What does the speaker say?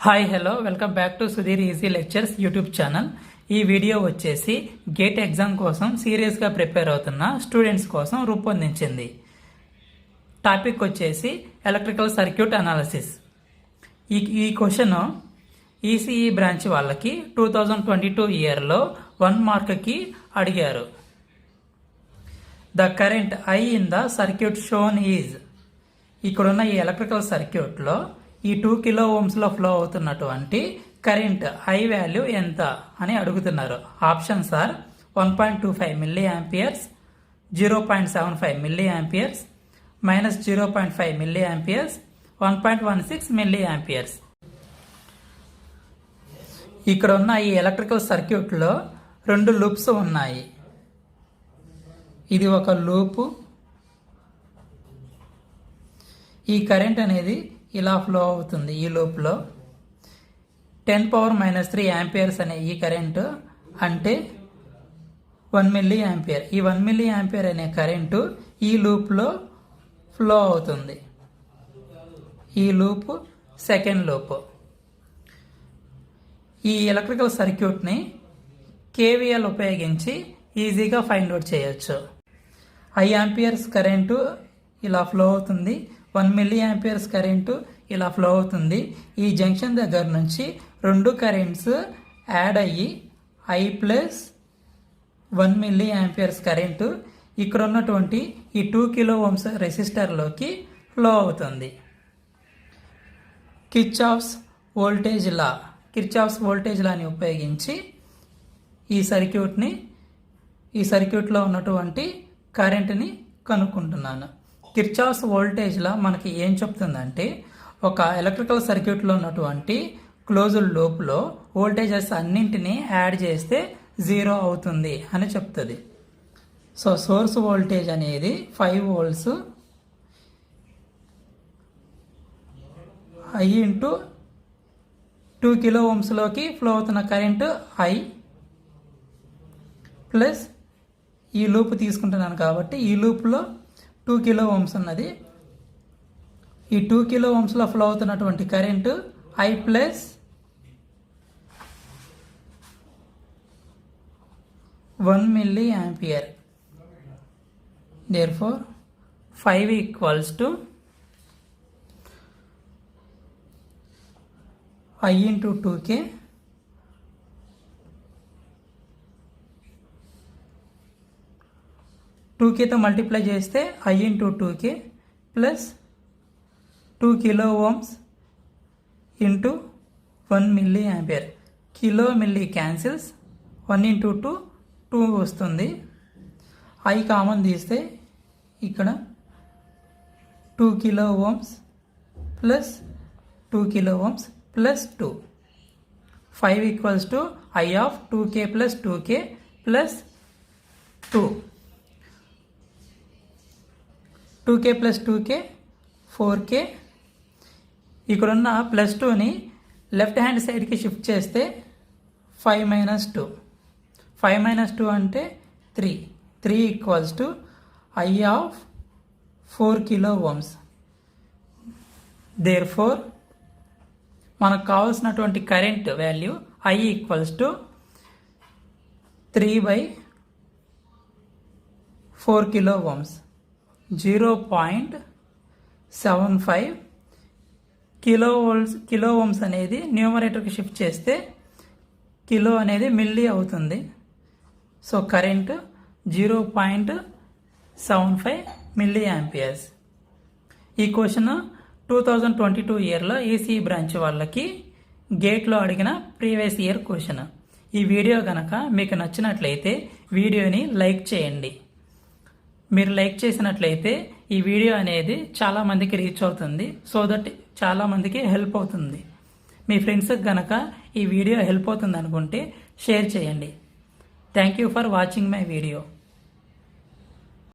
Hi hello welcome back to Sudheer easy lectures YouTube channel. ఈ video వచ్చేసి GATE exam కోసం సీరియస్గా ప్రిపేర్ అవుతున్న స్టూడెంట్స్ కోసం రూపొందించింది. టాపిక్ వచ్చేసి ఎలక్ట్రికల్ సర్క్యూట్ అనాలిసిస్. ఈ క్వశ్చన్ ఈసీఈ బ్రాంచ్ వాళ్ళకి 2022 ఇయర్లో 1 మార్క్కి అడిగారు. The current I in the circuit shown is. ఇక్కడున్న ఈ ఎలక్ట్రికల్ సర్క్యూట్లో ఈ 2 కిలో ఓమ్స్లో ఫ్లో అవుతున్నటువంటి కరెంట్ ఐ వాల్యూ ఎంత అని అడుగుతున్నారు. Options are 1.25 milli amperes, 0.75 milli amperes, -0.5 milli amperes, 1.16 milli amperes. ఇక్కడ ఉన్న ఈ ఎలక్ట్రికల్ సర్క్యూట్లో 2 లూప్స్ ఉన్నాయి. ఇది ఒక లూపు. ఈ కరెంట్ అనేది ఇలా ఫ్లో అవుతుంది. ఈ లూప్లో 10⁻³ యాంపియర్స్ అనే ఈ కరెంటు అంటే 1 మిల్లీ యాంపియర్. ఈ 1 మిల్లీ యాంపియర్ అనే కరెంటు ఈ లూప్లో ఫ్లో అవుతుంది. ఈ లూప్ సెకండ్ లూప్. ఈ ఎలక్ట్రికల్ సర్క్యూట్ని కేవీఎల్ ఉపయోగించి ఈజీగా ఫైండ్ అవుట్ చేయొచ్చు. 5 యాంపియర్స్ కరెంటు ఇలా ఫ్లో అవుతుంది. 1 మిల్లీ యాంపియర్స్ కరెంటు ఇలా ఫ్లో అవుతుంది. ఈ జంక్షన్ దగ్గర నుంచి 2 కరెంట్స్ యాడ్ అయ్యి I plus 1 milli amperes current ఇక్కడ ఉన్నటువంటి ఈ 2 కిలో ఓమ్స్ రెసిస్టర్లోకి ఫ్లో అవుతుంది. కిర్చాఫ్స్ వోల్టేజ్ లాని ఉపయోగించి ఈ సర్క్యూట్లో ఉన్నటువంటి కరెంటుని కనుక్కుంటున్నాను. కిర్చాఫ్స్ వోల్టేజ్ లా మనకి ఏం చెప్తుందంటే, ఒక ఎలక్ట్రికల్ సర్క్యూట్లో ఉన్నటువంటి క్లోజ్డ్ లూప్లో వోల్టేజెస్ అన్నింటినీ యాడ్ చేస్తే 0 అవుతుంది అని చెప్తుంది. సో సోర్స్ వోల్టేజ్ అనేది 5 వోల్ట్స్ I ఇంటూ 2 కిలో ఓమ్స్లోకి ఫ్లో అవుతున్న కరెంటు I ప్లస్ ఈ లూప్ తీసుకుంటున్నాను కాబట్టి ఈ లూప్లో 2 కిలో ఓమ్స్ ఉన్నది. ఈ 2 కిలో ఓమ్స్లో ఫ్లో అవుతున్నటువంటి current I plus 1 milli ampere. Therefore 5 = I into 2K తో మల్టిప్లై చేస్తే I into 2K plus 2 kilo Ohm's into 1 milli ampere. Kilo milli cancels, 1 into 2 వస్తుంది. I కామన్ తీస్తే ఇక్కడ 2 kilo Ohm's plus 2 kilo Ohm's plus 2. 5 = I of 2K plus 2K plus 2. 2K plus 2K 4K. ఇక్కడున్న plus 2ని left hand సైడ్కి shift చేస్తే 5 - 2. 5 - 2 అంటే 3. 3 = I of 4 kilo Ohm's. Therefore మనకు కావాల్సినటువంటి current value I = 3/4 kilo Ohm's. 0.75 kilo Ohm's అనేది న్యూమరేటర్కి shift చేస్తే kilo అనేది మిల్లీ అవుతుంది. So current 0.75 milli amperes. ఈ క్వశ్చన్ 2022 ఇయర్లో ఈసీఈ బ్రాంచ్ వాళ్ళకి గేట్లో అడిగిన ప్రీవియస్ ఇయర్ క్వశ్చన్. ఈ వీడియో కనుక మీకు నచ్చినట్లయితే వీడియోని లైక్ చేయండి. మీరు లైక్ చేసినట్లయితే ఈ వీడియో అనేది చాలామందికి రీచ్ అవుతుంది. సో దట్ చాలామందికి హెల్ప్ అవుతుంది. మీ ఫ్రెండ్స్కి కనుక ఈ వీడియో హెల్ప్ అవుతుంది అనుకుంటే షేర్ చేయండి. Thank you for watching my video.